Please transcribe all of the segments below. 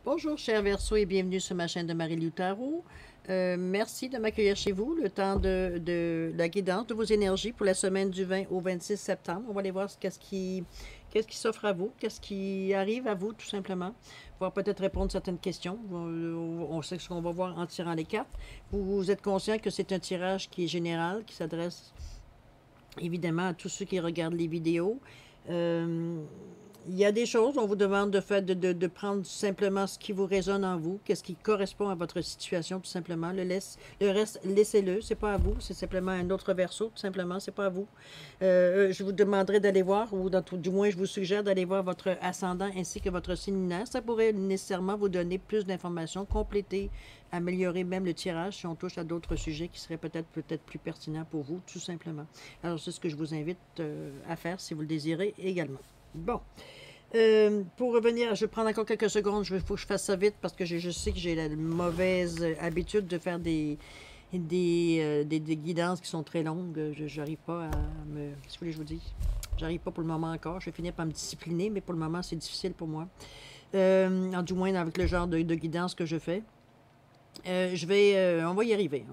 Bonjour, chers Verseaux, et bienvenue sur ma chaîne de Marie-Lou Tarot. Merci de m'accueillir chez vous, le temps de la guidance de vos énergies pour la semaine du 20 au 26 septembre. On va aller voir qu'est-ce qui s'offre à vous, qu'est-ce qui arrive à vous, tout simplement. Voir peut-être répondre à certaines questions. On sait ce qu'on va voir en tirant les cartes. Vous êtes conscient que c'est un tirage qui est général, qui s'adresse évidemment à tous ceux qui regardent les vidéos. Il y a des choses, on vous demande de prendre simplement ce qui vous résonne en vous, qu'est-ce qui correspond à votre situation, tout simplement. Le reste, laissez-le, c'est pas à vous, c'est simplement un autre verso, tout simplement, c'est pas à vous. Je vous demanderai d'aller voir, ou du moins je vous suggère d'aller voir votre ascendant ainsi que votre signe lunaire. Ça pourrait nécessairement vous donner plus d'informations, compléter, améliorer même le tirage si on touche à d'autres sujets qui seraient peut-être plus pertinents pour vous, tout simplement. Alors c'est ce que je vous invite à faire si vous le désirez également. Bon, pour revenir, je vais prendre encore quelques secondes, il faut que je fasse ça vite parce que je sais que j'ai la mauvaise habitude de faire des guidances qui sont très longues. Je n'arrive pas à me... Qu'est-ce que je vous dis? J'arrive pas pour le moment encore, je vais finir par me discipliner, mais pour le moment c'est difficile pour moi. Du moins avec le genre de guidance que je fais. On va y arriver.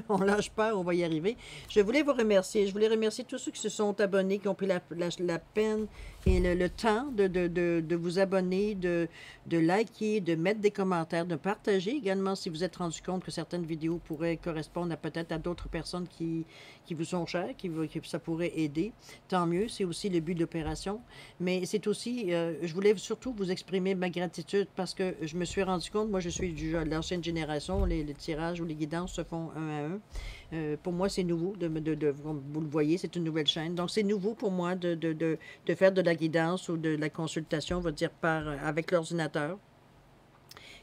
On lâche pas, on va y arriver. Je voulais vous remercier. Je voulais remercier tous ceux qui se sont abonnés, qui ont pris la peine et le temps de vous abonner, de liker, de mettre des commentaires, de partager également si vous êtes rendu compte que certaines vidéos pourraient correspondre peut-être à d'autres personnes qui vous sont chères, que ça pourrait aider. Tant mieux, c'est aussi le but de l'opération. Mais c'est aussi, je voulais surtout vous exprimer ma gratitude parce que je me suis rendu compte, moi je suis de l'ancienne génération, les tirages ou les guidances se font un à un. Pour moi, c'est nouveau, comme vous le voyez, c'est une nouvelle chaîne. Donc, c'est nouveau pour moi de faire de la guidance ou de la consultation, on va dire, avec l'ordinateur.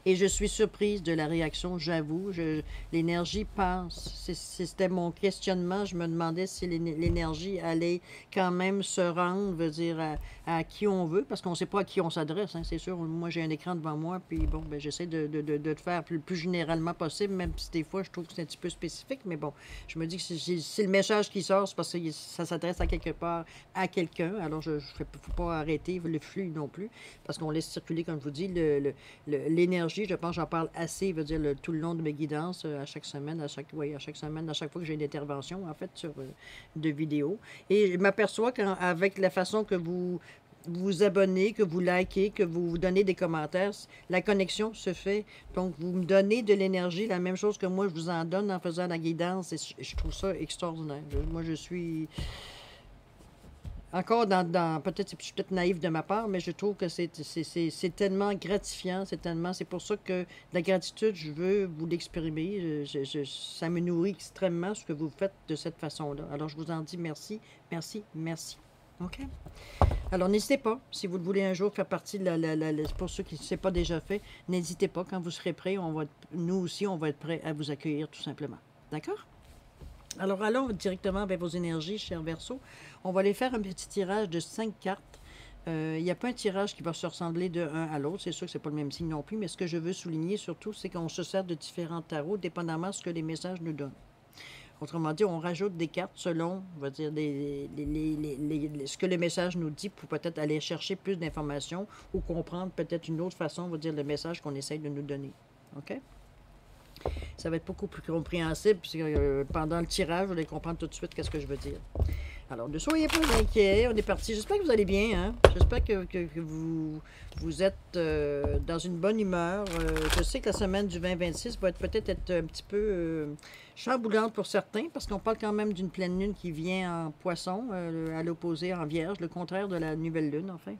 Et je suis surprise de la réaction, j'avoue. L'énergie passe. C'était mon questionnement. Je me demandais si l'énergie allait quand même se rendre, veut dire, à qui on veut, parce qu'on ne sait pas à qui on s'adresse, hein, c'est sûr. Moi, j'ai un écran devant moi, puis bon, ben, j'essaie de le faire le plus généralement possible, même si des fois, je trouve que c'est un petit peu spécifique. Mais bon, je me dis que si le message qui sort, c'est parce que ça s'adresse à quelque part à quelqu'un. Alors, je ne faut pas arrêter le flux non plus, parce qu'on laisse circuler, comme je vous dis, l'énergie. Je pense que j'en parle assez, veut dire, tout le long de mes guidances, à chaque semaine, à chaque fois que j'ai une intervention, en fait, de vidéos. Et je m'aperçois qu'avec la façon que vous vous abonnez, que vous likez, que vous donnez des commentaires, la connexion se fait. Donc, vous me donnez de l'énergie, la même chose que moi, je vous en donne en faisant la guidance. Et je trouve ça extraordinaire. Moi, je suis... Encore peut-être, je suis peut-être naïve de ma part, mais je trouve que c'est tellement gratifiant, c'est pour ça que la gratitude, je veux vous l'exprimer. Ça me nourrit extrêmement ce que vous faites de cette façon-là. Alors, je vous en dis merci, merci, merci. OK? Alors, n'hésitez pas, si vous le voulez un jour faire partie pour ceux qui ne s'est pas déjà fait, n'hésitez pas, quand vous serez prêts, nous aussi, on va être prêts à vous accueillir tout simplement. D'accord? Alors, allons directement vers vos énergies, chers Verseaux. On va aller faire un petit tirage de 5 cartes. Il n'y a pas un tirage qui va se ressembler de un à l'autre. C'est sûr que ce n'est pas le même signe non plus, mais ce que je veux souligner surtout, c'est qu'on se sert de différents tarots, dépendamment de ce que les messages nous donnent. Autrement dit, on rajoute des cartes selon, on va dire, ce que le message nous dit pour peut-être aller chercher plus d'informations ou comprendre peut-être une autre façon, on va dire, le message qu'on essaye de nous donner. OK? Ça va être beaucoup plus compréhensible, puisque pendant le tirage, vous allez comprendre tout de suite qu'est-ce que je veux dire. Alors, ne soyez pas inquiets, on est parti. J'espère que vous allez bien, hein? J'espère que vous êtes dans une bonne humeur. Je sais que la semaine du 20-26 va peut-être être un petit peu chamboulante pour certains, parce qu'on parle quand même d'une pleine lune qui vient en poisson, à l'opposé en vierge, le contraire de la nouvelle lune, enfin.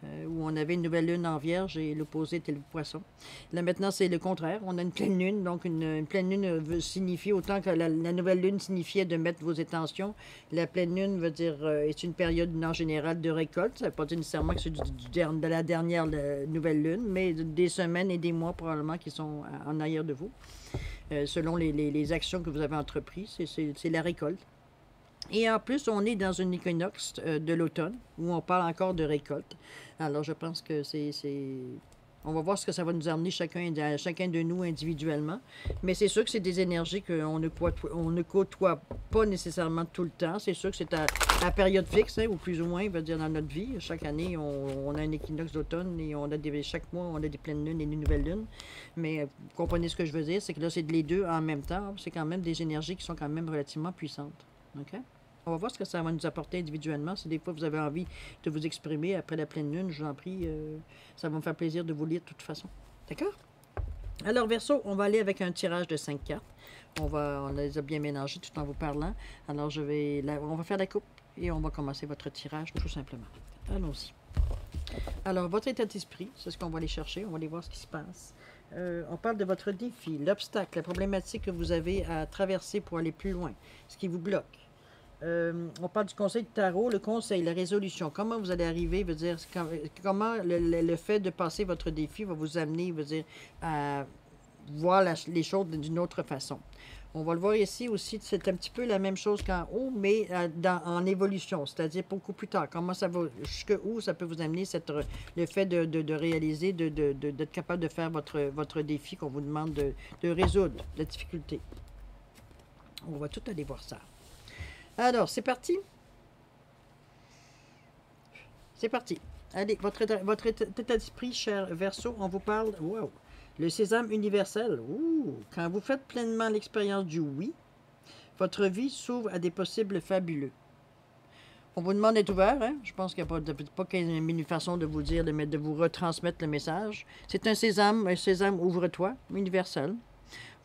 Où on avait une nouvelle lune en vierge et l'opposé était le poisson. Là, maintenant, c'est le contraire. On a une pleine lune. Donc, une pleine lune signifie autant que la nouvelle lune signifiait de mettre vos intentions. La pleine lune veut dire est une période en général de récolte. Ça ne veut pas dire nécessairement que c'est de la dernière nouvelle lune, mais des semaines et des mois probablement qui sont en arrière de vous. Selon les actions que vous avez entreprises, c'est la récolte. Et en plus, on est dans une équinoxe de l'automne, où on parle encore de récolte. Alors, je pense que c'est On va voir ce que ça va nous amener chacun de nous individuellement. Mais c'est sûr que c'est des énergies on ne côtoie pas nécessairement tout le temps. C'est sûr que c'est à période fixe, hein, ou plus ou moins, il va dire dans notre vie. Chaque année, on a un équinoxe d'automne et chaque mois, on a des pleines lunes et des nouvelles lunes. Mais vous comprenez ce que je veux dire, c'est que là, c'est les deux en même temps. C'est quand même des énergies qui sont quand même relativement puissantes. OK? On va voir ce que ça va nous apporter individuellement. Si des fois vous avez envie de vous exprimer après la pleine lune, je vous en prie, ça va me faire plaisir de vous lire de toute façon. D'accord? Alors, Verseau, on va aller avec un tirage de 5 cartes. On les a bien mélangées tout en vous parlant. Alors, on va faire la coupe et on va commencer votre tirage tout simplement. Allons-y. Alors, votre état d'esprit, c'est ce qu'on va aller chercher. On va aller voir ce qui se passe. On parle de votre défi, l'obstacle, la problématique que vous avez à traverser pour aller plus loin, ce qui vous bloque. On parle du conseil de tarot, le conseil, la résolution. Comment vous allez arriver, veut dire, comment le fait de passer votre défi va vous amener, veut dire, à voir les choses d'une autre façon. On va le voir ici aussi, c'est un petit peu la même chose qu'en haut, mais en évolution, c'est-à-dire beaucoup plus tard. Comment ça va, jusqu'où ça peut vous amener le fait de réaliser, d'être capable de faire votre défi qu'on vous demande de résoudre, la difficulté. On va tout aller voir ça. Alors, c'est parti. C'est parti. Allez, votre état d'esprit, cher Verseau, on vous parle. Wow. Le sésame universel. Ouh. Quand vous faites pleinement l'expérience du oui, votre vie s'ouvre à des possibles fabuleux. On vous demande d'être ouvert, hein? Je pense qu'il n'y a pas 15 000 façons de vous dire, de vous retransmettre le message. C'est un sésame ouvre-toi, universel.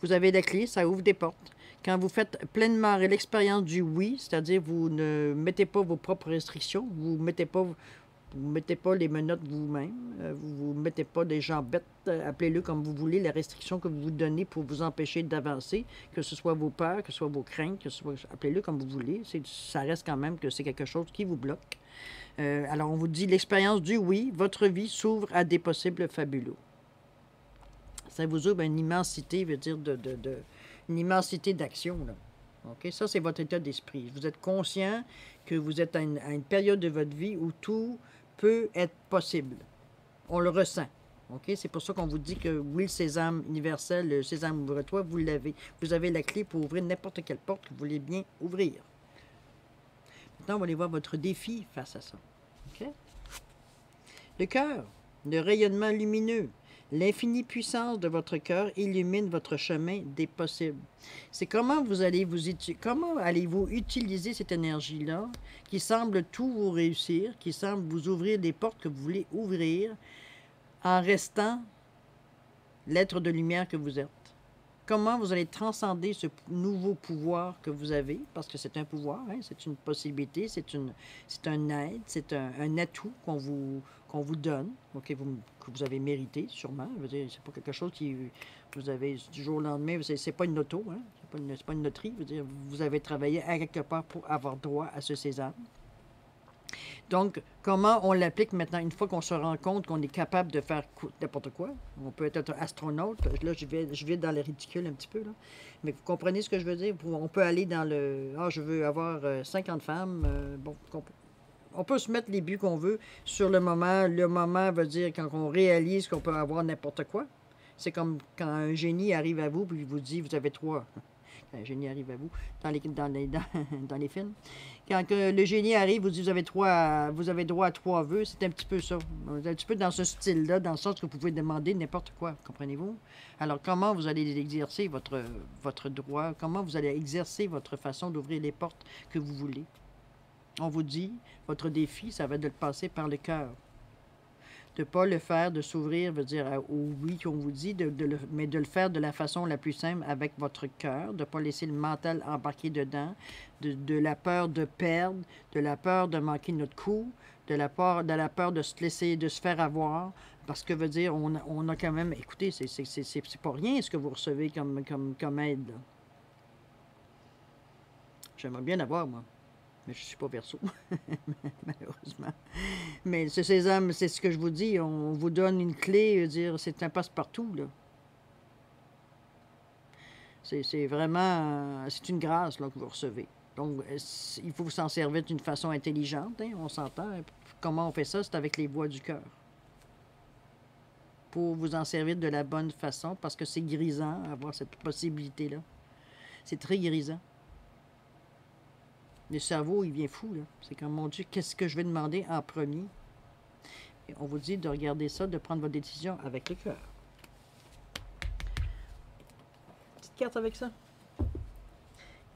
Vous avez la clé, ça ouvre des portes. Quand vous faites pleinement l'expérience du oui, c'est-à-dire vous ne mettez pas vos propres restrictions, vous ne mettez pas les menottes vous-même, vous ne mettez pas des gens bêtes, appelez-le comme vous voulez, les restrictions que vous vous donnez pour vous empêcher d'avancer, que ce soit vos peurs, que ce soit vos craintes, appelez-le comme vous voulez, ça reste quand même que c'est quelque chose qui vous bloque. Alors on vous dit l'expérience du oui, votre vie s'ouvre à des possibles fabuleux. Ça vous ouvre une immensité, veut dire une immensité d'action. OK? Ça, c'est votre état d'esprit. Vous êtes conscient que vous êtes à une période de votre vie où tout peut être possible. On le ressent. OK? C'est pour ça qu'on vous dit que oui, le sésame universel, le sésame ouvre-toi, vous l'avez. Vous avez la clé pour ouvrir n'importe quelle porte que vous voulez bien ouvrir. Maintenant, on va aller voir votre défi face à ça. OK? Le cœur, le rayonnement lumineux. L'infinie puissance de votre cœur illumine votre chemin des possibles. C'est comment allez-vous utiliser cette énergie-là qui semble tout vous réussir, qui semble vous ouvrir des portes que vous voulez ouvrir en restant l'être de lumière que vous êtes. Comment vous allez transcender ce nouveau pouvoir que vous avez, parce que c'est un pouvoir, hein, c'est une possibilité, c'est un aide, c'est un atout qu'on vous donne, okay, que vous avez mérité, sûrement. Je veux dire, c'est pas quelque chose qui vous avez du jour au lendemain, c'est pas une auto, hein, c'est pas une loterie. Je veux dire, vous avez travaillé à quelque part pour avoir droit à ce sésame. Donc, comment on l'applique maintenant, une fois qu'on se rend compte qu'on est capable de faire n'importe quoi? On peut être astronaute. Là, je vais dans le ridicule un petit peu, là. Mais vous comprenez ce que je veux dire? On peut aller dans le... Ah, je veux avoir 50 femmes. Bon, on peut se mettre les buts qu'on veut sur le moment. Le moment veut dire quand on réalise qu'on peut avoir n'importe quoi. C'est comme quand un génie arrive à vous et il vous dit, vous avez 3... Quand un génie arrive à vous, dans les films. Quand le génie arrive, vous dit vous avez droit à 3 vœux, c'est un petit peu ça. C'est un petit peu dans ce style-là, dans le sens que vous pouvez demander n'importe quoi, comprenez-vous? Alors, comment vous allez exercer votre droit? Comment vous allez exercer votre façon d'ouvrir les portes que vous voulez? On vous dit, votre défi, ça va être de le passer par le cœur. De ne pas le faire, de s'ouvrir, veut dire au oui qu'on vous dit, mais de le faire de la façon la plus simple avec votre cœur, de ne pas laisser le mental embarquer dedans, de la peur de perdre, de la peur de manquer notre coup, de la peur de se laisser, de se faire avoir, parce que veut dire, on a quand même, écoutez, c'est pas rien ce que vous recevez comme aide. J'aimerais bien l'avoir, moi. Mais je ne suis pas Verseau, malheureusement. Mais ce sésame, c'est ce que je vous dis, on vous donne une clé, dire, c'est un passe-partout, là. C'est vraiment, c'est une grâce là, que vous recevez. Donc, il faut s'en servir d'une façon intelligente, hein, on s'entend. Comment on fait ça? C'est avec les voies du cœur. pour vous en servir de la bonne façon, parce que c'est grisant, avoir cette possibilité-là. C'est très grisant. Le cerveau, il vient fou, là. C'est comme, mon Dieu, qu'est-ce que je vais demander en premier? Et on vous dit de regarder ça, de prendre votre décision avec le cœur. Petite carte avec ça.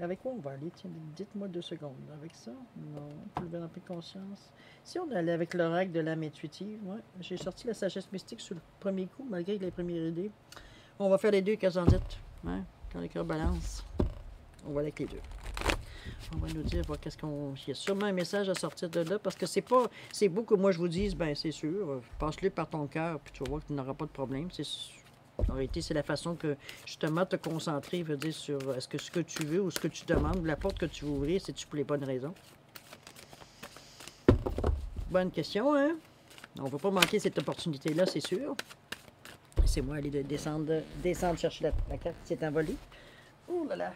Avec quoi on va aller? Tiens, dites-moi 2 secondes. Avec ça? Non. Pour le en pleine conscience. Si on allait avec l'oracle de l'âme intuitive, ouais. J'ai sorti la sagesse mystique sur le premier coup, malgré les premières idées. On va faire les deux casandite. Ouais. Quand le cœur balance, on va aller avec les deux. On va nous dire, voir qu'est-ce qu'on... Il y a sûrement un message à sortir de là, parce que c'est pas... C'est beau que moi je vous dise, ben c'est sûr, passe-le par ton cœur, puis tu vas voir que tu n'auras pas de problème. En réalité, c'est la façon que, justement, te concentrer, veut dire, sur est-ce que ce que tu veux ou ce que tu demandes, la porte que tu veux ouvrir, c'est-tu pour les bonnes raisons? Bonne question, hein? On ne va pas manquer cette opportunité-là, c'est sûr. C'est moi aller descendre chercher la carte qui s'est envolée. Oh là là!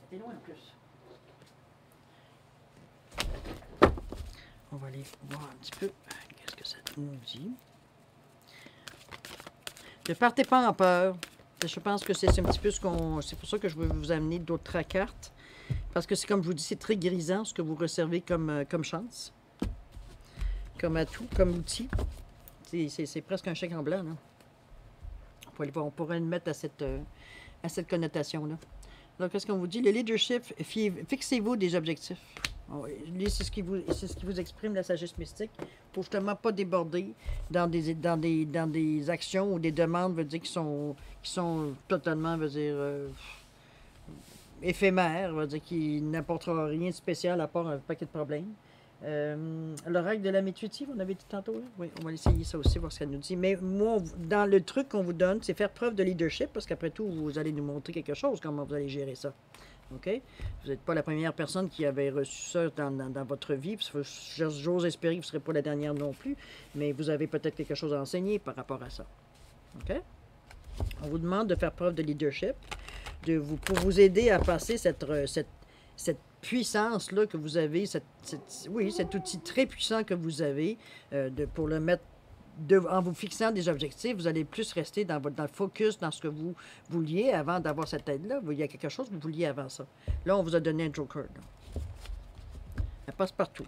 C'était loin en plus. On va aller voir un petit peu qu'est-ce que ça nous dit. Ne partez pas en peur. Je pense que c'est un petit peu ce qu'on... C'est pour ça que je veux vous amener d'autres cartes. Parce que c'est comme je vous dis, c'est très grisant ce que vous recevez comme chance. Comme atout, comme outil. C'est presque un chèque en blanc, là. On pourrait le mettre à cette connotation-là. Donc, qu'est-ce qu'on vous dit? Le leadership, fixez-vous des objectifs. Lui, c'est ce qui vous exprime la sagesse mystique, pour justement pas déborder dans des actions ou des demandes, veut dire, qui sont totalement, veut dire, éphémères, veut dire, qui n'apportera rien de spécial à part un paquet de problèmes. L'oracle de l'âme intuitive, on avait dit tantôt, là? Oui, on va essayer ça aussi, voir ce qu'elle nous dit. Mais moi, dans le truc qu'on vous donne, c'est faire preuve de leadership, parce qu'après tout, vous allez nous montrer quelque chose, comment vous allez gérer ça. OK? Vous n'êtes pas la première personne qui avait reçu ça dans votre vie. J'ose espérer que vous ne serez pas la dernière non plus, mais vous avez peut-être quelque chose à enseigner par rapport à ça. OK? On vous demande de faire preuve de leadership, pour vous aider à passer cette puissance-là que vous avez, oui, cet outil très puissant que vous avez, pour le mettre, en vous fixant des objectifs, vous allez plus rester dans le focus, dans ce que vous vouliez avant d'avoir cette aide-là. Il y a quelque chose que vous vouliez avant ça. Là, on vous a donné un joker. Là. Elle passe partout.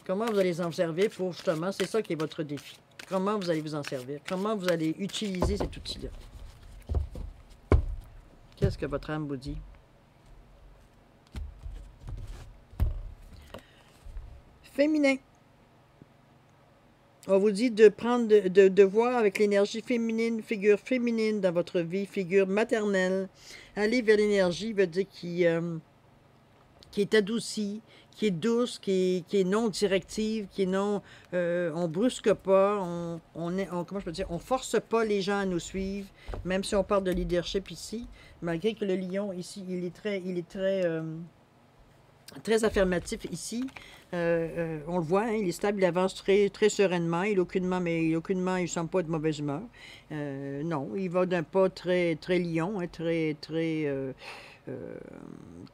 Comment vous allez vous en servir pour, justement, c'est ça qui est votre défi. Comment vous allez vous en servir? Comment vous allez utiliser cet outil-là? Qu'est-ce que votre âme vous dit? Féminin. On vous dit de prendre, de voir avec l'énergie féminine, figure féminine dans votre vie, figure maternelle. Aller vers l'énergie veut dire qui est adoucie, qui est douce, qui est non directive, qui est non... on brusque pas, comment je peux dire, on force pas les gens à nous suivre, même si on parle de leadership ici, malgré que le lion ici, il est très affirmatif ici. On le voit, hein, il est stable, il avance très, très sereinement, il ne semble pas de mauvaise humeur. Non, il va d'un pas très, très lion, hein, très, très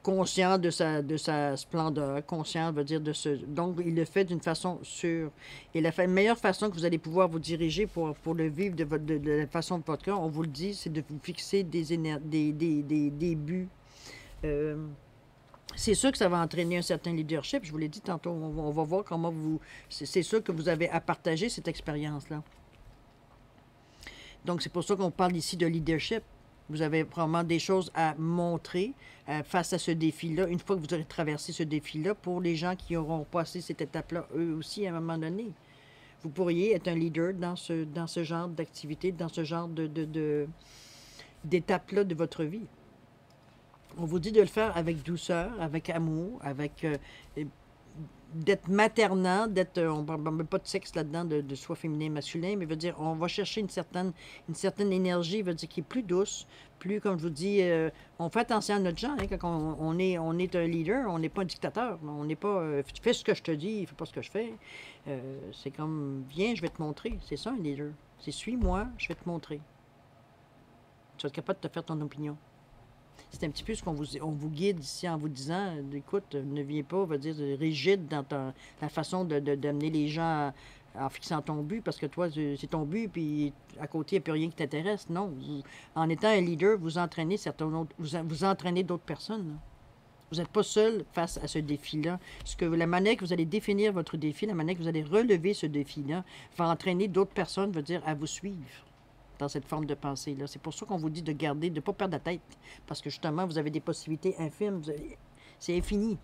conscient de sa splendeur, conscient, veut dire, donc il le fait d'une façon sûre. Et la meilleure façon que vous allez pouvoir vous diriger pour le vivre de la façon de votre cœur, on vous le dit, c'est de vous fixer des buts. C'est sûr que ça va entraîner un certain leadership. Je vous l'ai dit tantôt, on va voir comment vous... C'est sûr que vous avez à partager cette expérience-là. Donc, c'est pour ça qu'on parle ici de leadership. Vous avez probablement des choses à montrer face à ce défi-là, une fois que vous aurez traversé ce défi-là, pour les gens qui auront passé cette étape-là, eux aussi, à un moment donné. Vous pourriez être un leader dans ce genre d'activité, dans ce genre d'étape-là de votre vie. On vous dit de le faire avec douceur, avec amour, avec d'être maternant, on ne parle même pas de sexe là-dedans, de soi féminin, masculin, mais veut dire, on va chercher une certaine énergie, veut dire, qui est plus douce, plus, comme je vous dis, on fait attention à notre genre, hein, quand on est un leader, on n'est pas un dictateur, on n'est pas, fais ce que je te dis, fais pas ce que je fais. C'est comme, viens, je vais te montrer, c'est ça un leader. C'est suis-moi, je vais te montrer. Tu vas être capable de te faire ton opinion. C'est un petit peu ce qu'on vous guide ici en vous disant, écoute, ne viens pas, on va dire, rigide dans la façon d'amener les gens en fixant ton but, parce que toi, c'est ton but, puis à côté, il n'y a plus rien qui t'intéresse. Non, en étant un leader, vous entraînez vous entraînez d'autres personnes. Là. Vous n'êtes pas seul face à ce défi-là. La manière que vous allez définir votre défi, la manière que vous allez relever ce défi-là, va entraîner d'autres personnes, veut dire à vous suivre dans cette forme de pensée-là. C'est pour ça qu'on vous dit de garder, de ne pas perdre la tête, parce que justement, vous avez des possibilités infimes, c'est infini.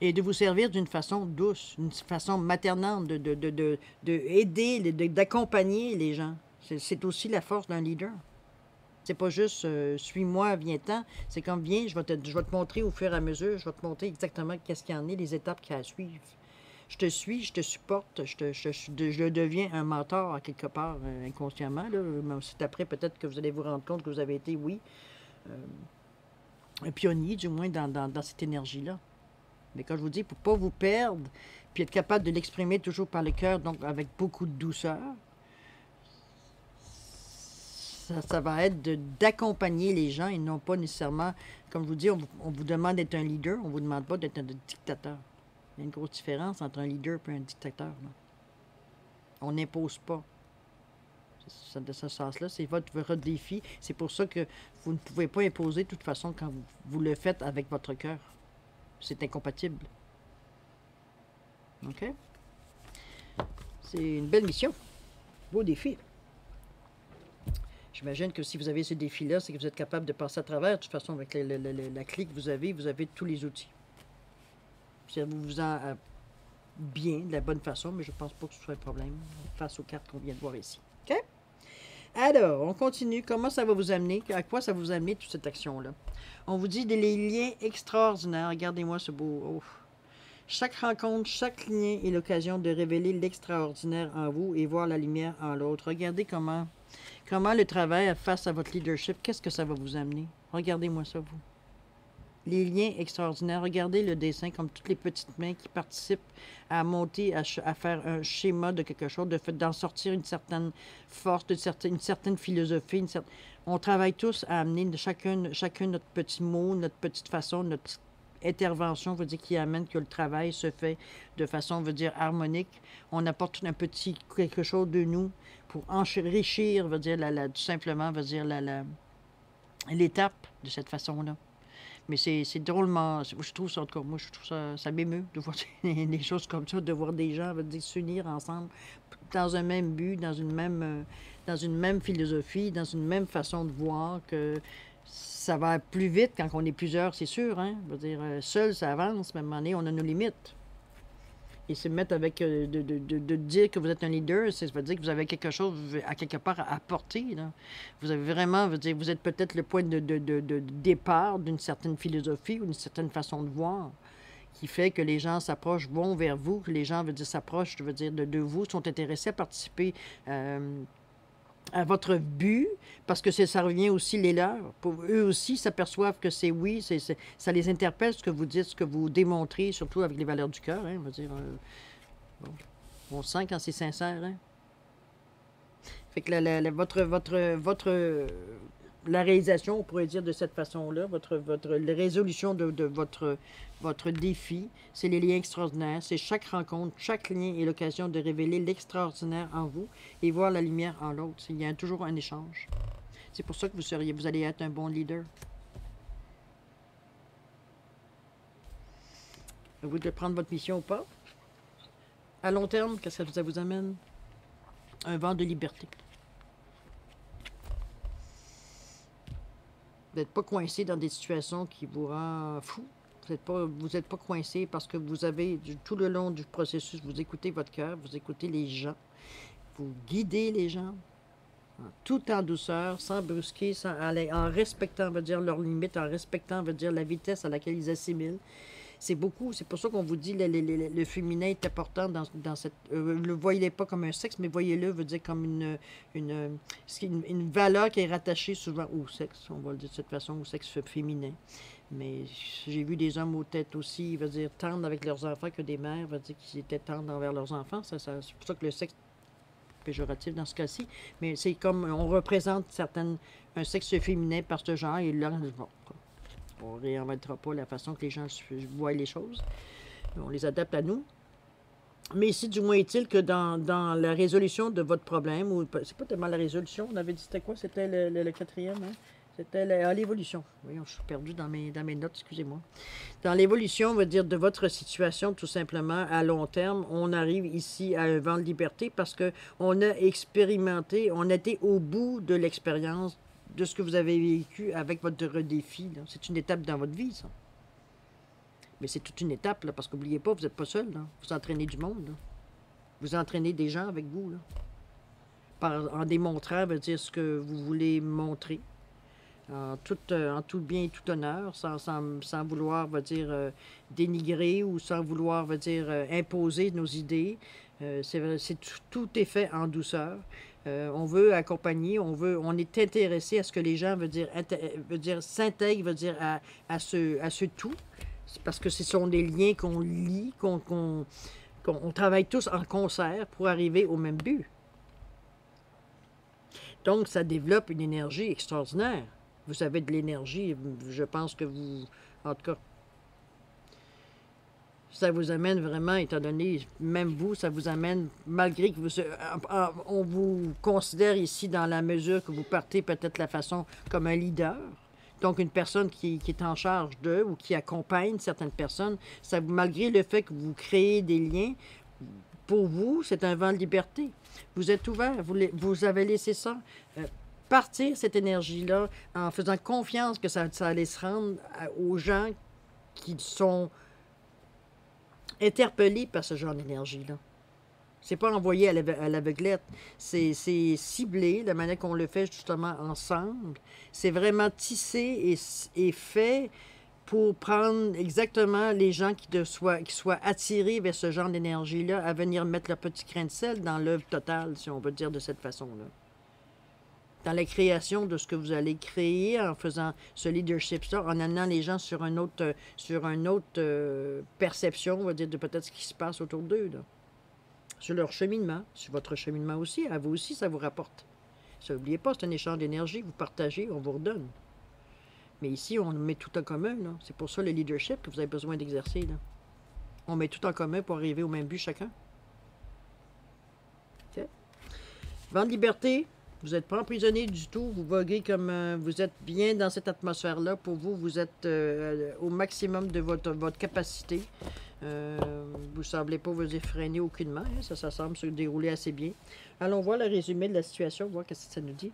Et de vous servir d'une façon douce, une façon maternante, de aider, d'accompagner les gens. C'est aussi la force d'un leader. C'est pas juste suis-moi, viens-t'en. C'est comme viens, je vais te montrer au fur et à mesure, je vais te montrer exactement qu'est-ce qu'il y en est, les étapes qu'il y a à suivre. Je te suis, je te supporte, je deviens un mentor à quelque part inconsciemment. Là. Mais c'est après peut-être que vous allez vous rendre compte que vous avez été, oui, un pionnier, du moins dans cette énergie-là. Mais quand je vous dis, pour ne pas vous perdre, puis être capable de l'exprimer toujours par le cœur, donc avec beaucoup de douceur, ça va être d'accompagner les gens et non pas nécessairement, comme je vous dis, on vous demande d'être un leader, on ne vous demande pas d'être un dictateur. Il y a une grosse différence entre un leader et un dictateur. Là. On n'impose pas. De ce sens-là, c'est votre défi. C'est pour ça que vous ne pouvez pas imposer de toute façon quand vous le faites avec votre cœur. C'est incompatible. OK? C'est une belle mission. Beau défi. J'imagine que si vous avez ce défi-là, c'est que vous êtes capable de passer à travers. De toute façon, avec la clé que vous avez tous les outils. Servez-vous-en bien, de la bonne façon, mais je ne pense pas que ce soit un problème face aux cartes qu'on vient de voir ici. OK? Alors, on continue. Comment ça va vous amener? À quoi ça va vous amener, toute cette action-là? On vous dit des liens extraordinaires. Regardez-moi ce beau... Oh. Chaque rencontre, chaque lien est l'occasion de révéler l'extraordinaire en vous et voir la lumière en l'autre. Regardez comment le travail face à votre leadership, qu'est-ce que ça va vous amener? Regardez-moi ça, vous. Les liens extraordinaires. Regardez le dessin comme toutes les petites mains qui participent à monter, à faire un schéma de quelque chose, d'en sortir une certaine force, une certaine philosophie. On travaille tous à amener chacun notre petit mot, notre petite façon, notre intervention, veut dire qui amène que le travail se fait de façon, veut dire harmonique. On apporte un petit quelque chose de nous pour enrichir, veut dire tout simplement, veut dire l'étape de cette façon-là. Mais c'est drôlement, je trouve ça, en tout cas, moi, je trouve ça m'émeut de voir des choses comme ça, de voir des gens, veut dire, s'unir ensemble dans un même but, dans une même philosophie, dans une même façon de voir, que ça va plus vite quand on est plusieurs, c'est sûr, hein. Je veux dire, seul, ça avance, mais à un moment donné, on a nos limites. Et se mettre avec, de dire que vous êtes un leader, ça veut dire que vous avez quelque chose à quelque part à apporter. Là. Vous avez vraiment, vous êtes peut-être le point de départ d'une certaine philosophie ou d'une certaine façon de voir qui fait que les gens s'approchent, vont vers vous, que les gens, s'approchent, de vous, sont intéressés à participer à votre but, parce que ça revient aussi les leurs. Pour eux aussi s'aperçoivent que c'est oui, ça les interpelle ce que vous dites, ce que vous démontrez, surtout avec les valeurs du cœur. Hein, bon, on sent quand c'est sincère. Hein. Fait que la réalisation, on pourrait dire de cette façon-là, la résolution de votre défi, c'est les liens extraordinaires. C'est chaque rencontre, chaque lien est l'occasion de révéler l'extraordinaire en vous et voir la lumière en l'autre. Il y a toujours un échange. C'est pour ça que vous allez être un bon leader. À vous de prendre votre mission ou pas. À long terme, qu'est-ce que ça vous amène? Un vent de liberté. Vous n'êtes pas coincé dans des situations qui vous rendent fou. Vous n'êtes pas coincé parce que vous avez, tout le long du processus, vous écoutez votre cœur, vous écoutez les gens, vous guidez les gens, tout en douceur, sans brusquer, en respectant, veut dire, leurs limites, en respectant, veut dire, la vitesse à laquelle ils assimilent. C'est beaucoup, c'est pour ça qu'on vous dit le féminin est important dans cette... ne voyez-le pas comme un sexe, mais voyez-le, veut dire comme une valeur qui est rattachée souvent au sexe, on va le dire de cette façon, au sexe féminin. Mais j'ai vu des hommes aux têtes aussi, veut dire tendres avec leurs enfants, que des mères, veut dire qu'ils étaient tendres envers leurs enfants. C'est pour ça que le sexe est péjoratif dans ce cas-ci. Mais c'est comme on représente un sexe féminin par ce genre, et là, bon, on ne réinventera pas la façon que les gens voient les choses. On les adapte à nous. Mais ici, du moins est-il que dans la résolution de votre problème, ou c'est pas tellement la résolution, on avait dit c'était quoi? C'était le quatrième, hein? C'était l'évolution. Oui, je suis perdu dans mes notes, excusez-moi. Dans l'évolution, on va dire, de votre situation, tout simplement, à long terme, on arrive ici à un vent de liberté parce qu'on a expérimenté, on a été au bout de l'expérience de ce que vous avez vécu avec votre défi. C'est une étape dans votre vie, ça. Mais c'est toute une étape, là, parce qu'oubliez pas, vous n'êtes pas seul. Là. Vous entraînez du monde. Là. Vous entraînez des gens avec vous. Là. En démontrant, veut dire, ce que vous voulez montrer. En tout bien et tout honneur, sans vouloir, va dire, dénigrer ou sans vouloir, va dire, imposer nos idées. Tout est fait en douceur. On veut accompagner, on est intéressé à ce que les gens, veut dire s'intègrent, à ce tout. Parce que ce sont des liens qu'on lie, qu'on travaille tous en concert pour arriver au même but. Donc, ça développe une énergie extraordinaire. Vous avez de l'énergie, je pense que vous... En tout cas, ça vous amène vraiment, étant donné, même vous, ça vous amène, malgré que on vous considère ici dans la mesure que vous partez peut-être la façon comme un leader, donc une personne qui est en charge d'eux ou qui accompagne certaines personnes, ça, malgré le fait que vous créez des liens, pour vous, c'est un vent de liberté. Vous êtes ouvert, vous avez laissé ça partir, cette énergie-là, en faisant confiance que ça allait se rendre aux gens qui sont interpellés par ce genre d'énergie-là. C'est pas envoyé à l'aveuglette, c'est ciblé, la manière qu'on le fait justement ensemble. C'est vraiment tissé et fait pour prendre exactement les gens qui soient attirés vers ce genre d'énergie-là à venir mettre leur petit grain de sel dans l'œuvre totale, si on veut dire de cette façon-là. Dans la création de ce que vous allez créer en faisant ce leadership-là, en amenant les gens sur une autre perception, on va dire, de peut-être ce qui se passe autour d'eux, là. Sur leur cheminement, sur votre cheminement aussi, à vous aussi, ça vous rapporte. Ça, n'oubliez pas, c'est un échange d'énergie, vous partagez, on vous redonne. Mais ici, on met tout en commun, là. C'est pour ça le leadership que vous avez besoin d'exercer, là. On met tout en commun pour arriver au même but chacun. Okay. Vent de liberté. Vous n'êtes pas emprisonné du tout, vous voguez comme vous êtes bien dans cette atmosphère-là. Pour vous, vous êtes au maximum de votre capacité. Vous ne semblez pas vous effréner aucunement. Hein? Ça semble se dérouler assez bien. Allons voir le résumé de la situation, voir ce que ça nous dit.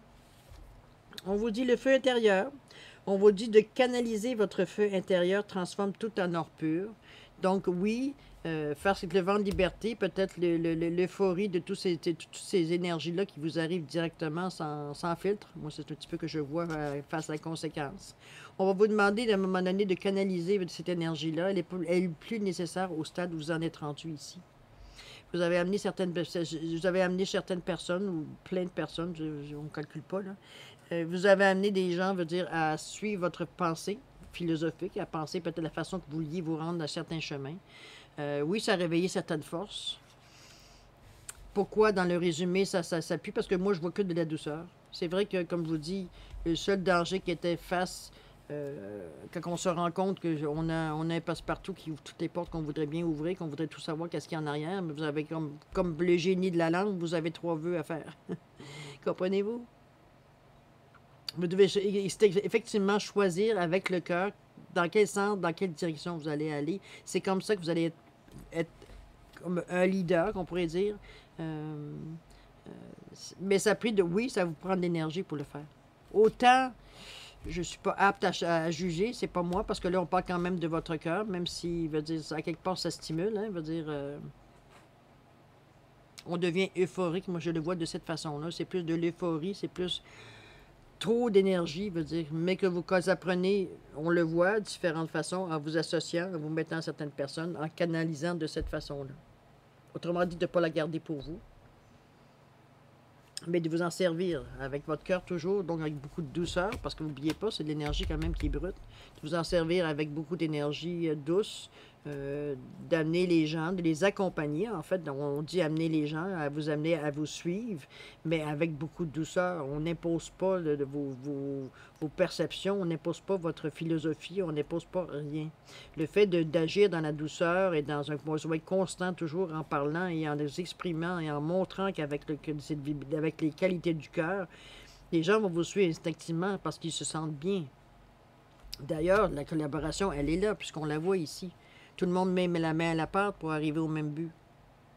On vous dit le feu intérieur. On vous dit de canaliser votre feu intérieur, transforme tout en or pur. Donc oui, faire le vent de liberté, peut-être l'euphorie de toutes ces énergies-là qui vous arrivent directement sans filtre. Moi, c'est un petit peu que je vois face à la conséquence. On va vous demander à un moment donné de canaliser cette énergie-là. Elle est plus nécessaire au stade où vous en êtes rendu ici. Vous avez amené certaines personnes, ou plein de personnes, on ne calcule pas, là. Vous avez amené des gens, à suivre votre pensée philosophique, à penser peut-être la façon que vous vouliez vous rendre à certains chemins. Oui, ça a réveillé certaines forces. Pourquoi, dans le résumé, ça s'appuie? Parce que moi, je vois que de la douceur. C'est vrai que, comme je vous dis, le seul danger qui était face, quand on se rend compte qu'on a un passe-partout qui ouvre toutes les portes qu'on voudrait bien ouvrir, qu'on voudrait tout savoir qu'est-ce qu'il y a en arrière, mais vous avez comme le génie de la langue, vous avez 3 vœux à faire. Comprenez-vous? Vous devez effectivement choisir avec le cœur dans quel sens, dans quelle direction vous allez aller. C'est comme ça que vous allez être comme un leader, qu'on pourrait dire. Mais ça oui, ça vous prend de l'énergie pour le faire. Autant, je ne suis pas apte à juger, c'est pas moi, parce que là, on parle quand même de votre cœur, même si, à quelque part, ça stimule, hein, on devient euphorique. Moi, je le vois de cette façon-là. C'est plus de l'euphorie, c'est plus trop d'énergie, mais que vous apprenez, on le voit, de différentes façons, en vous associant, en vous mettant certaines personnes, en canalisant de cette façon-là. Autrement dit, de ne pas la garder pour vous, mais de vous en servir avec votre cœur toujours, donc avec beaucoup de douceur, parce que n'oubliez pas, c'est de l'énergie quand même qui est brute, de vous en servir avec beaucoup d'énergie douce, d'amener les gens, de les accompagner. En fait, donc, on dit amener les gens, à vous amener à vous suivre, mais avec beaucoup de douceur. On n'impose pas vos perceptions, on n'impose pas votre philosophie, on n'impose pas rien. Le fait d'agir dans la douceur et dans un besoin constant, toujours en parlant et en exprimant et en montrant avec les qualités du cœur, les gens vont vous suivre instinctivement parce qu'ils se sentent bien. D'ailleurs, la collaboration, elle est là, puisqu'on la voit ici. Tout le monde met la main à la pâte pour arriver au même but.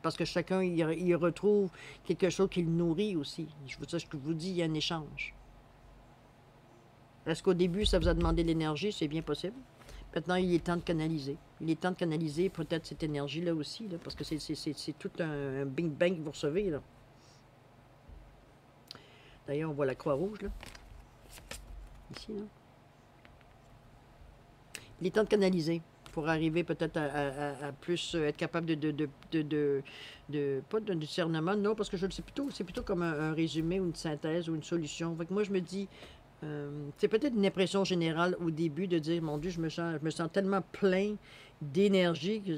Parce que chacun, il retrouve quelque chose qui le nourrit aussi. C'est ce que je vous dis, il y a un échange. Est-ce qu'au début, ça vous a demandé de l'énergie? C'est bien possible. Maintenant, il est temps de canaliser. Il est temps de canaliser peut-être cette énergie-là aussi, là, parce que c'est tout un bing bang que vous recevez, là. D'ailleurs, on voit la Croix-Rouge, là. Ici, là. Il est temps de canaliser pour arriver peut-être à plus être capable pas de discernement, non, parce que c'est plutôt comme un résumé ou une synthèse ou une solution. Fait que moi, je me dis, c'est peut-être une impression générale au début de dire, mon Dieu, je me sens tellement plein d'énergie que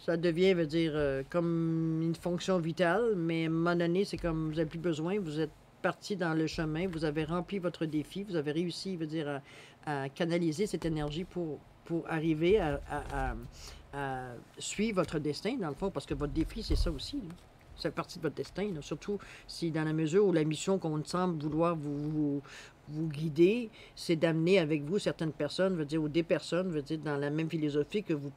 ça devient, veut dire, comme une fonction vitale, mais à un moment donné, c'est comme, vous n'avez plus besoin, vous êtes parti dans le chemin, vous avez rempli votre défi, vous avez réussi, veut dire, à canaliser cette énergie pour arriver à suivre votre destin, dans le fond, parce que votre défi, c'est ça aussi, là. C'est partie de votre destin, là. Surtout si dans la mesure où la mission qu'on semble vouloir vous guider, c'est d'amener avec vous certaines personnes, veut dire, ou des personnes, veut dire, dans la même philosophie que vous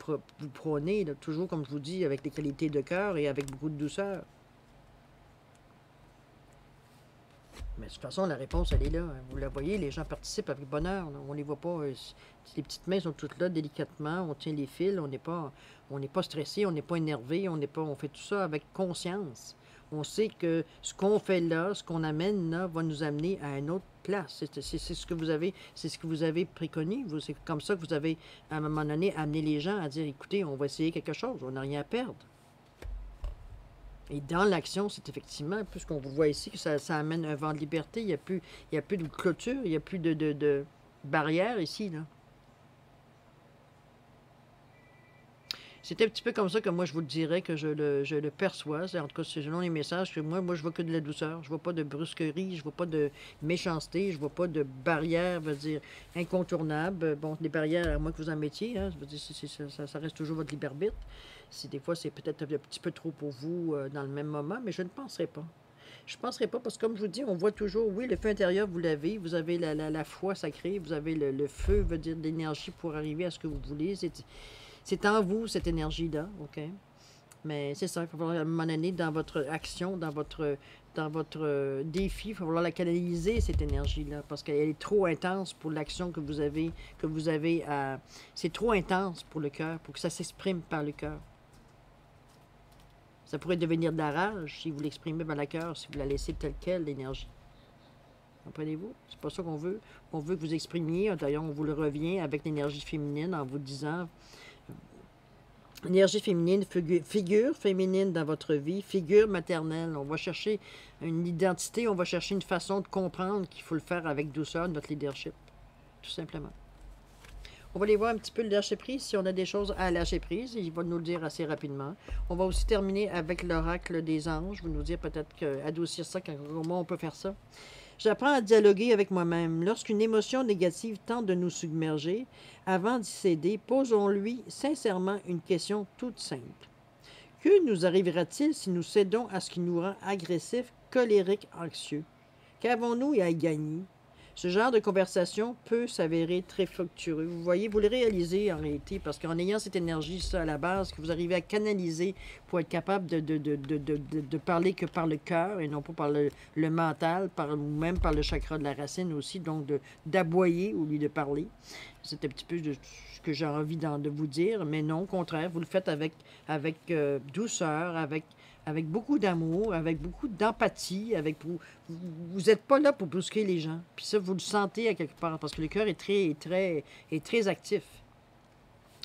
prônez, là, toujours, comme je vous dis, avec les qualités de cœur et avec beaucoup de douceur. Mais de toute façon, la réponse, elle est là. Vous la voyez, les gens participent avec bonheur. Là. On ne les voit pas. Les petites mains sont toutes là délicatement. On tient les fils. On n'est pas stressé. On n'est pas énervé. On fait tout ça avec conscience. On sait que ce qu'on fait là, ce qu'on amène là, va nous amener à une autre place. C'est ce que vous avez préconisé. C'est comme ça que vous avez, à un moment donné, amené les gens à dire, écoutez, on va essayer quelque chose. On n'a rien à perdre. Et dans l'action, c'est effectivement, puisqu'on vous voit ici, que ça amène un vent de liberté. Il n'y a plus de clôture, il n'y a plus de barrière ici, là. C'est un petit peu comme ça que moi, je vous le dirais, que je le perçois. En tout cas, c'est selon les messages que moi, je vois que de la douceur. Je vois pas de brusquerie, je vois pas de méchanceté, je vois pas de barrière, je veux dire, incontournable. Bon, des barrières, à moins que vous en mettiez, hein, je veux dire, ça reste toujours votre libre arbitre. Si des fois, c'est peut-être un petit peu trop pour vous dans le même moment, mais je ne penserai pas. Je ne penserai pas parce que, comme je vous dis, on voit toujours, oui, le feu intérieur, vous l'avez, vous avez la foi sacrée, vous avez le feu, veut dire de l'énergie pour arriver à ce que vous voulez. C'est en vous, cette énergie-là, OK? Mais c'est ça, il faut falloir, à un moment donné, dans votre action, dans votre défi, il va falloir la canaliser, cette énergie-là, parce qu'elle est trop intense pour l'action que vous avez à... C'est trop intense pour le cœur, pour que ça s'exprime par le cœur. Ça pourrait devenir de la rage si vous l'exprimez par le cœur, si vous la laissez telle quelle, l'énergie. Comprenez-vous? C'est pas ça qu'on veut. On veut que vous exprimiez, d'ailleurs, on vous le revient avec l'énergie féminine en vous disant... Énergie féminine, figure féminine dans votre vie, figure maternelle. On va chercher une identité, on va chercher une façon de comprendre qu'il faut le faire avec douceur, notre leadership, tout simplement. On va aller voir un petit peu le lâcher prise, si on a des choses à lâcher prise, il va nous le dire assez rapidement. On va aussi terminer avec l'oracle des anges, vous nous dire peut-être adoucir ça, comment on peut faire ça. J'apprends à dialoguer avec moi-même. Lorsqu'une émotion négative tente de nous submerger, avant d'y céder, posons-lui sincèrement une question toute simple. Que nous arrivera-t-il si nous cédons à ce qui nous rend agressifs, colériques, anxieux? Qu'avons-nous à y gagner? Ce genre de conversation peut s'avérer très fructueux. Vous voyez, vous le réalisez en réalité, parce qu'en ayant cette énergie, ça, à la base, que vous arrivez à canaliser pour être capable de parler que par le cœur et non pas par le mental, ou même par le chakra de la racine aussi, donc d'aboyer au lieu de parler. C'est un petit peu ce que j'ai envie de vous dire, mais non, au contraire, vous le faites avec douceur, avec beaucoup d'amour, avec beaucoup d'empathie, vous n'êtes pas là pour brusquer les gens. Puis ça, vous le sentez à quelque part, parce que le cœur est très actif.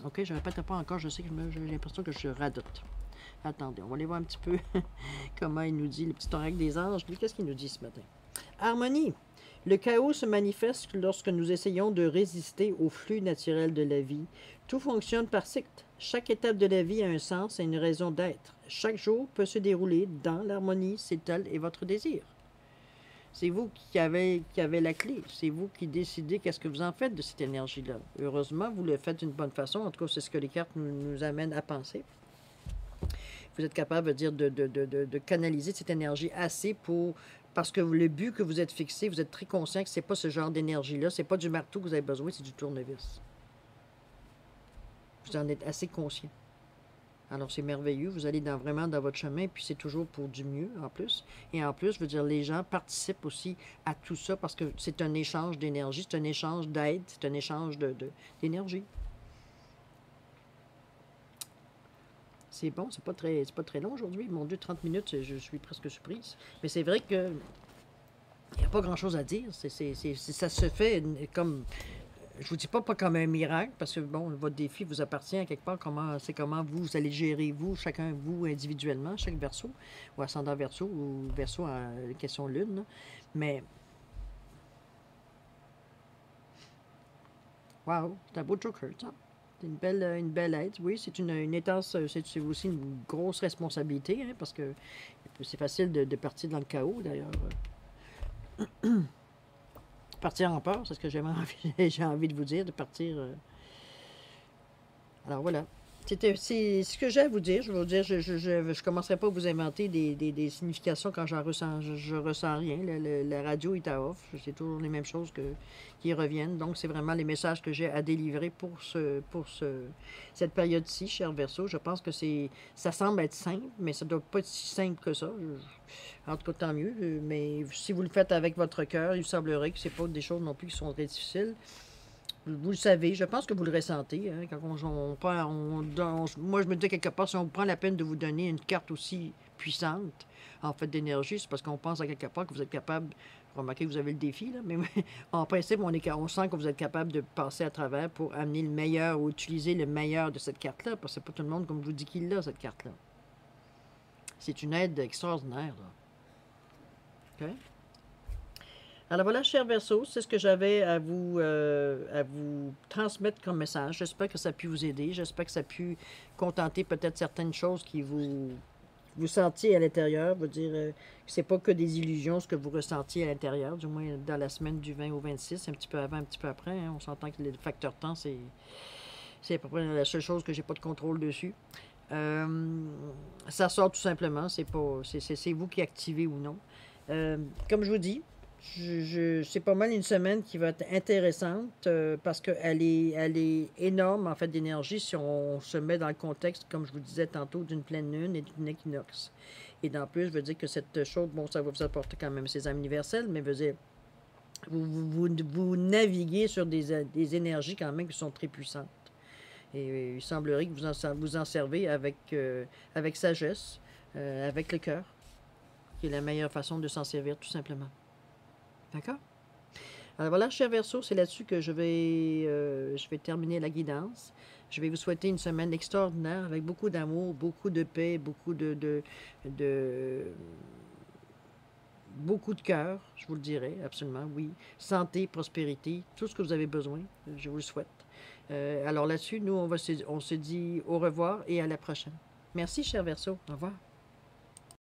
OK, je ne répète pas encore, je sais que j'ai l'impression que je radote. Attendez, on va aller voir un petit peu comment il nous dit, le petit oracle des anges. Qu'est-ce qu'il nous dit ce matin? Harmonie. Le chaos se manifeste lorsque nous essayons de résister au flux naturel de la vie. Tout fonctionne par cycle. Chaque étape de la vie a un sens et une raison d'être. Chaque jour peut se dérouler dans l'harmonie, c'est tel est votre désir. C'est vous qui avez la clé. C'est vous qui décidez qu'est-ce que vous en faites de cette énergie-là. Heureusement, vous le faites d'une bonne façon. En tout cas, c'est ce que les cartes nous amènent à penser. Vous êtes capable de canaliser cette énergie assez pour... Parce que le but que vous êtes fixé, vous êtes très conscient que ce n'est pas ce genre d'énergie-là. Ce n'est pas du marteau que vous avez besoin, c'est du tournevis. Vous en êtes assez conscient. Alors, c'est merveilleux. Vous allez vraiment dans votre chemin, puis c'est toujours pour du mieux, en plus. Et en plus, je veux dire, les gens participent aussi à tout ça parce que c'est un échange d'énergie, c'est un échange d'aide, c'est un échange d'énergie. C'est bon, c'est pas très long aujourd'hui. Mon Dieu, 30 minutes, je suis presque surprise. Mais c'est vrai que il n'y a pas grand-chose à dire. Ça se fait comme... Je vous dis pas comme un miracle, parce que, bon, votre défi vous appartient à quelque part. C'est comment vous allez gérer, vous, chacun, vous, individuellement, chaque verso, ou ascendant verso, ou verso en question lune. Là. Mais, wow, c'est un beau joker, ça. C'est une belle aide. Oui, c'est une étasse, c'est aussi une grosse responsabilité, hein, parce que c'est facile de partir dans le chaos, d'ailleurs. Partir en peur, c'est ce que j'ai envie de vous dire, de partir. Alors voilà. C'est ce que j'ai à vous dire. Je vais vous dire, je commencerai pas à vous inventer des significations quand je ressens rien. La radio est à off. C'est toujours les mêmes choses qui reviennent. Donc, c'est vraiment les messages que j'ai à délivrer pour cette période-ci, cher Verseau. Je pense que ça semble être simple, mais ça doit pas être si simple que ça. En tout cas, tant mieux. Mais si vous le faites avec votre cœur, il semblerait que c'est pas des choses non plus qui sont très difficiles. Vous le savez, je pense que vous le ressentez. Hein, quand moi, je me dis quelque part, si on prend la peine de vous donner une carte aussi puissante, en fait, d'énergie, c'est parce qu'on pense à quelque part que vous êtes capable. Remarquez que vous avez le défi, là, mais en principe, on sent que vous êtes capable de passer à travers pour amener le meilleur ou utiliser le meilleur de cette carte-là, parce que c'est pas tout le monde, comme je vous dis, qui l'a, cette carte-là. C'est une aide extraordinaire, là. OK? Alors voilà, cher Verseau, c'est ce que j'avais à vous transmettre comme message. J'espère que ça a pu vous aider. J'espère que ça a pu contenter peut-être certaines choses qui vous sentiez à l'intérieur. Vous dire que c'est pas que des illusions ce que vous ressentiez à l'intérieur, du moins dans la semaine du 20 au 26, un petit peu avant, un petit peu après. Hein. On s'entend que le facteur temps, c'est à peu près la seule chose que j'ai pas de contrôle dessus. Ça sort tout simplement. C'est vous qui activez ou non. Comme je vous dis, c'est pas mal une semaine qui va être intéressante parce qu'elle est énorme en fait d'énergie si on se met dans le contexte, comme je vous disais tantôt, d'une pleine lune et d'une équinoxe. Et en plus, je veux dire que cette chose, bon, ça va vous apporter quand même ces âmes universelles, mais veut dire, vous naviguez sur des énergies quand même qui sont très puissantes. Et il semblerait que vous en servez avec sagesse, avec le cœur, qui est la meilleure façon de s'en servir tout simplement. D'accord? Alors voilà, cher Verseau, c'est là-dessus que je vais terminer la guidance. Je vais vous souhaiter une semaine extraordinaire avec beaucoup d'amour, beaucoup de paix, beaucoup beaucoup de cœur, je vous le dirai, absolument, oui. Santé, prospérité, tout ce que vous avez besoin, je vous le souhaite. Alors là-dessus, nous, on se dit au revoir et à la prochaine. Merci, cher Verseau. Au revoir.